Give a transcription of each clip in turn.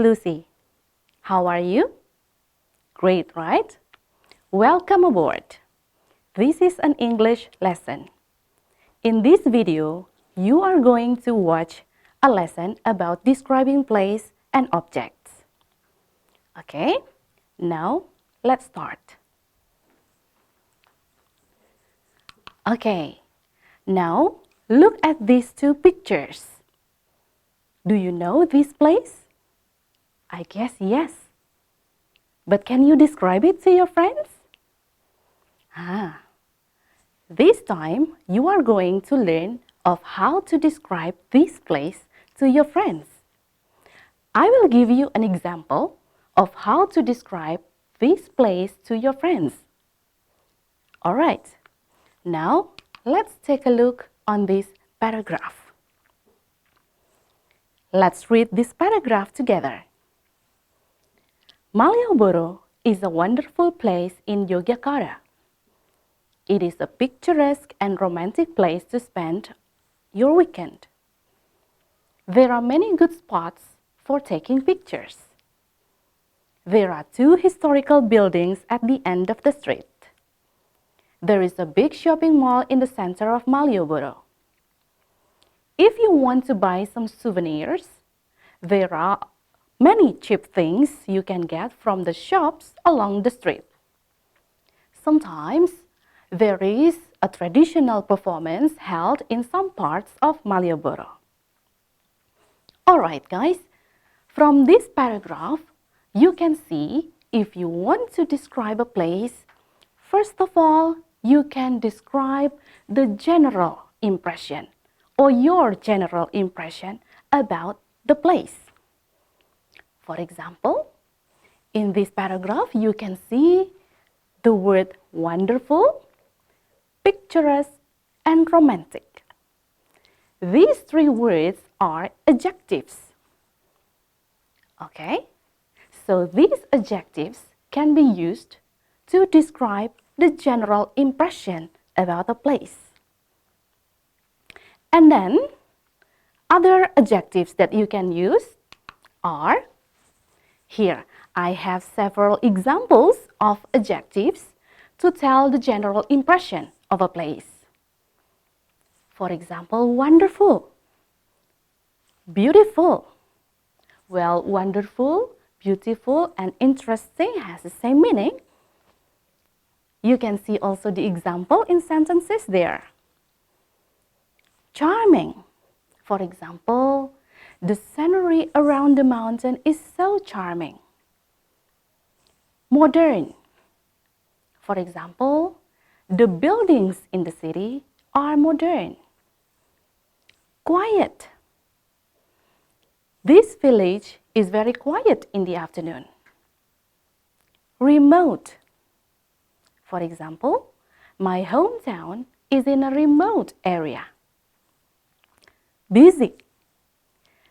Lucy. How are you? Great, right? Welcome aboard. This is an English lesson. In this video, you are going to watch a lesson about describing place and objects. Okay, now let's start. Okay, now look at these two pictures. Do you know this place? I guess yes. But can you describe it to your friends? This time you are going to learn of how to describe this place to your friends. I will give you an example of how to describe this place to your friends. Alright, now let's take a look on this paragraph. Let's read this paragraph together. Malioboro is a wonderful place in Yogyakarta. It is a picturesque and romantic place to spend your weekend. There are many good spots for taking pictures. There are two historical buildings at the end of the street. There is a big shopping mall in the center of Malioboro. If you want to buy some souvenirs, there are many cheap things you can get from the shops along the street. Sometimes there is a traditional performance held in some parts of Malioboro. Alright guys, from this paragraph, you can see if you want to describe a place, first of all, you can describe the general impression or your general impression about the place. For example, in this paragraph, you can see the word wonderful, picturesque, and romantic. These three words are adjectives. Okay, so these adjectives can be used to describe the general impression about a place. And then, other adjectives that you can use are, here I have several examples of adjectives to tell the general impression of a place. For example, wonderful, beautiful. Well, wonderful, beautiful, and interesting has the same meaning. You can see also the example in sentences there. Charming. For example, the scenery around the mountain is so charming. Modern. For example, the buildings in the city are modern. Quiet. This village is very quiet in the afternoon. Remote. For example, my hometown is in a remote area. Busy.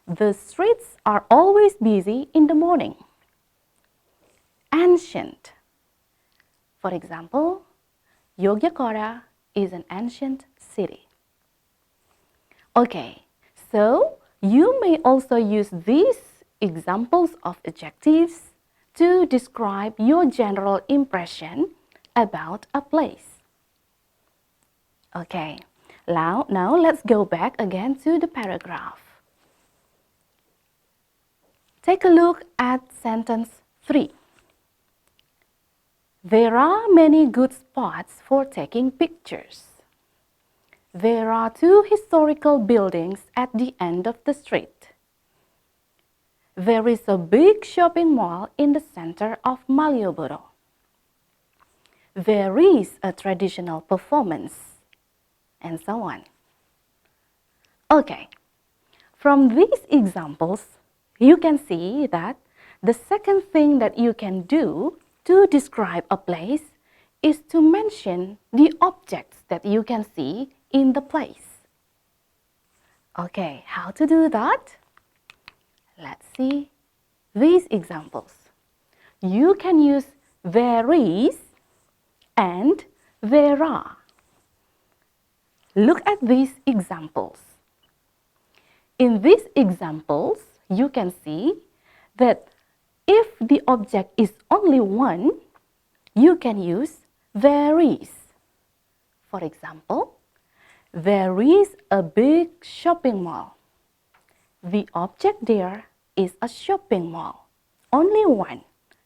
The streets are always busy in the morning. Ancient. For example, Yogyakarta is an ancient city. Okay, so you may also use these examples of adjectives to describe your general impression about a place. Okay, now let's go back again to the paragraph. Take a look at sentence 3. There are many good spots for taking pictures. There are two historical buildings at the end of the street. There is a big shopping mall in the center of Malioboro. There is a traditional performance, and so on. Okay, from these examples, you can see that the second thing that you can do to describe a place is to mention the objects that you can see in the place. Okay, how to do that? Let's see these examples. You can use there is and there are. Look at these examples. In these examples, you can see that if the object is only one, you can use there is. For example, there is a big shopping mall. The object there is a shopping mall, only one.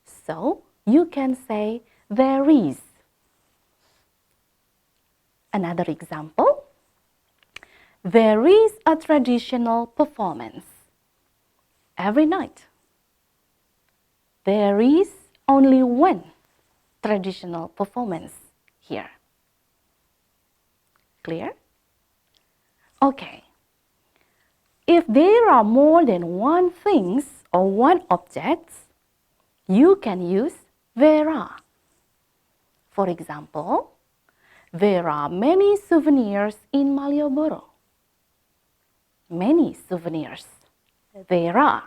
So you can say there is. Another example, there is a traditional performance every night. There is only one traditional performance here. Clear? Okay. If there are more than one things or one object, you can use there are. For example, there are many souvenirs in Malioboro. Many souvenirs. There are.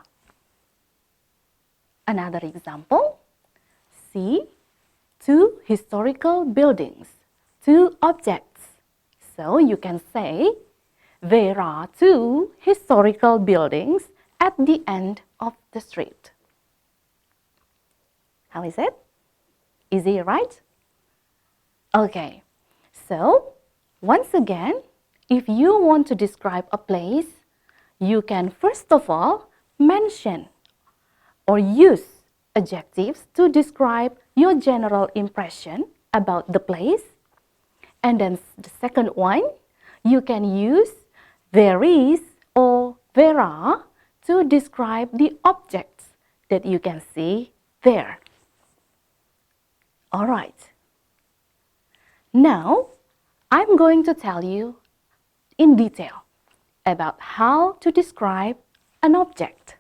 Another example, see two historical buildings, two objects. So you can say, there are two historical buildings at the end of the street. How is it? Easy, right? Okay, so once again, if you want to describe a place, you can first of all mention or use adjectives to describe your general impression about the place. And then the second one, you can use there is or there are to describe the objects that you can see there. All right. Now, I'm going to tell you in detail about how to describe an object.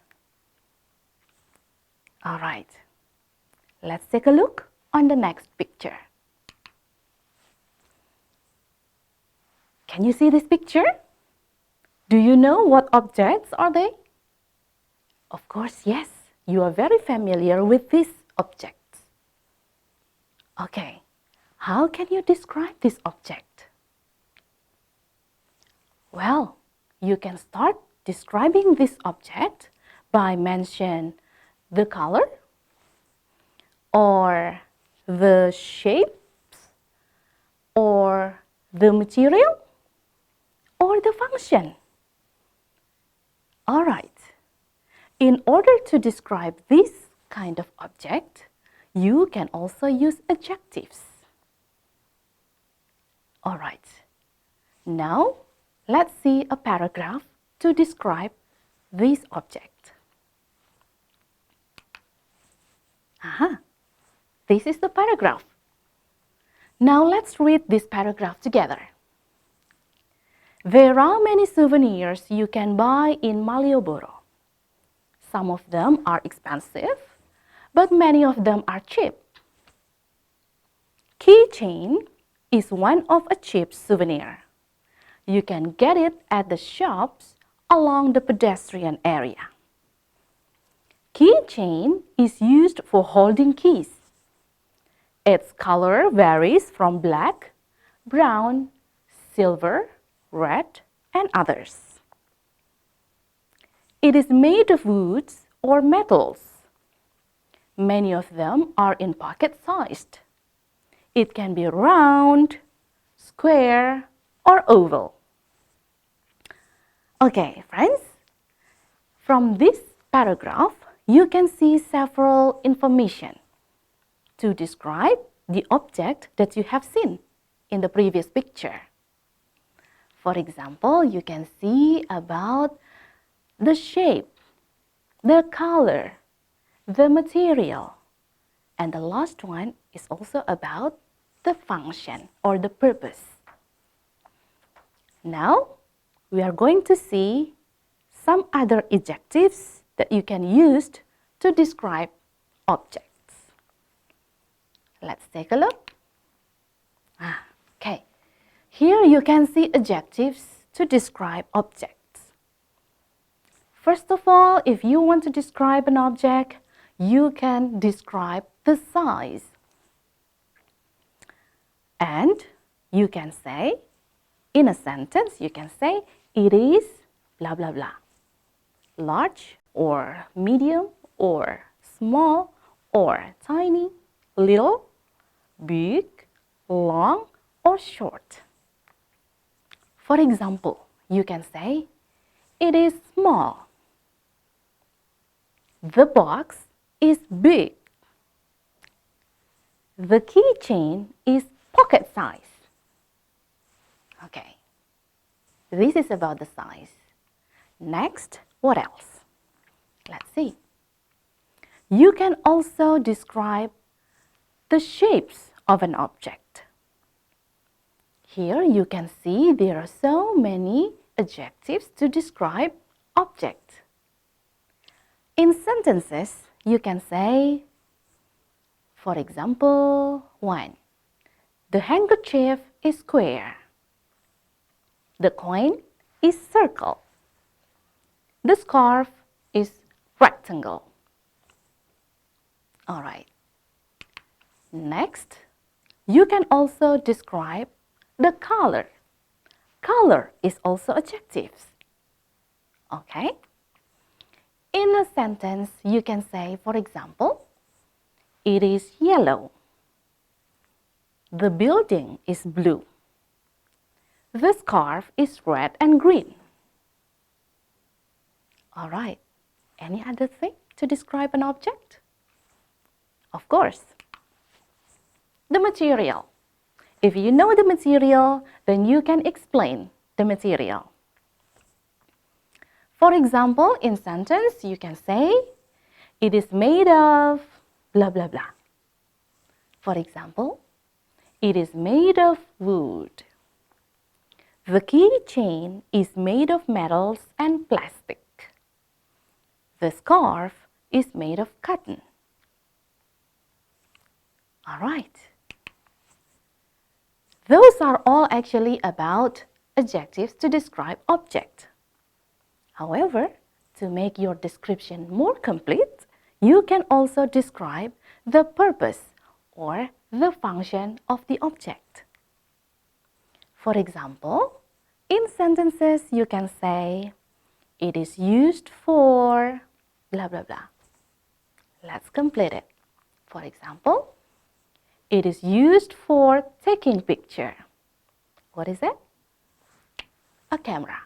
All right. Let's take a look on the next picture. Can you see this picture? Do you know what objects are they? Of course, yes. You are very familiar with these objects. Okay, how can you describe this object? Well, you can start describing this object by mentioning the color or the shapes or the material or the function. All right. In order to describe this kind of object, you can also use adjectives. All right. Now, let's see a paragraph to describe this object. Aha. This is the paragraph. Now let's read this paragraph together. There are many souvenirs you can buy in Malioboro. Some of them are expensive, but many of them are cheap. Keychain is one of a cheap souvenir. You can get it at the shops along the pedestrian area. Keychain is used for holding keys. Its color varies from black, brown, silver, red, and others. It is made of woods or metals. Many of them are in pocket-sized. It can be round, square, or oval. Okay, friends, from this paragraph, you can see several information to describe the object that you have seen in the previous picture. For example, you can see about the shape, the color, the material, and the last one is also about the function or the purpose. Now, we are going to see some other adjectives that you can use to describe objects. Let's take a look. Okay, here you can see adjectives to describe objects. First of all, if you want to describe an object, you can describe the size. And you can say, in a sentence, you can say, it is blah, blah, blah. Large or medium or small or tiny, little, big, long, or short. For example, you can say, it is small. The box is big. The keychain is pocket size. Okay, this is about the size. Next, what else? Let's see. You can also describe the shapes of an object. Here you can see there are so many adjectives to describe objects. In sentences, you can say, for example, 1. The handkerchief is square. The coin is circle. The scarf is rectangle. All right. Next, you can also describe the color. Color is also adjectives. Okay? In a sentence, you can say, for example, it is yellow. The building is blue. The scarf is red and green. All right. Any other thing to describe an object? Of course. The material. If you know the material, then you can explain the material. For example, in sentence, you can say, it is made of blah, blah, blah. For example, it is made of wood. The keychain is made of metals and plastic. The scarf is made of cotton. All right. Those are all actually about adjectives to describe object. However, to make your description more complete, you can also describe the purpose or the function of the object. For example, in sentences you can say, it is used for blah, blah, blah. Let's complete it. For example, it is used for taking picture. What is it? A camera.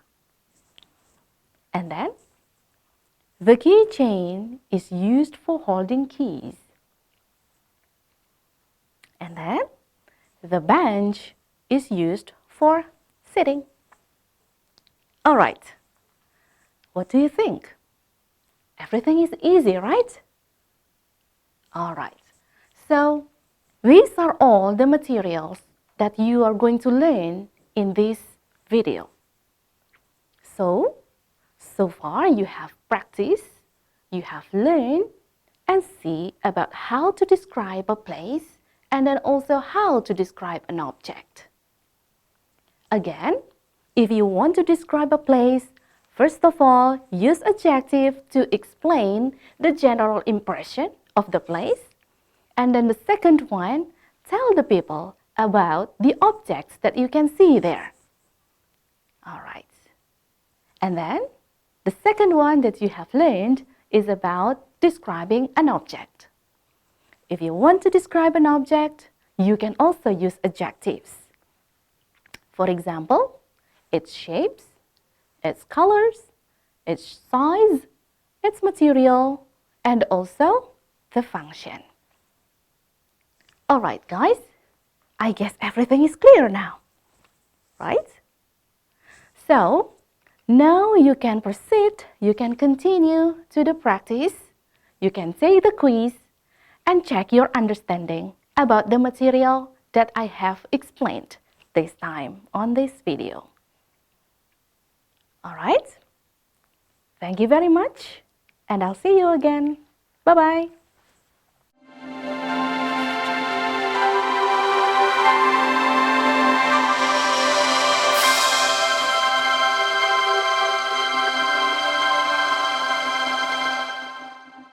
And then, the keychain is used for holding keys. And then, the bench is used for sitting. All right. What do you think? Everything is easy, right? All right. So, these are all the materials that you are going to learn in this video. So far you have practiced, you have learned and see about how to describe a place and then also how to describe an object. Again, if you want to describe a place, first of all, use adjective to explain the general impression of the place. And then the second one, tell the people about the objects that you can see there. All right. And then the second one that you have learned is about describing an object. If you want to describe an object, you can also use adjectives. For example, its shapes, its colors, its size, its material, and also the function. All right, guys, I guess everything is clear now, right? So, now you can proceed, you can continue to the practice, you can take the quiz and check your understanding about the material that I have explained this time on this video. All right? Thank you very much, and I'll see you again. Bye-bye.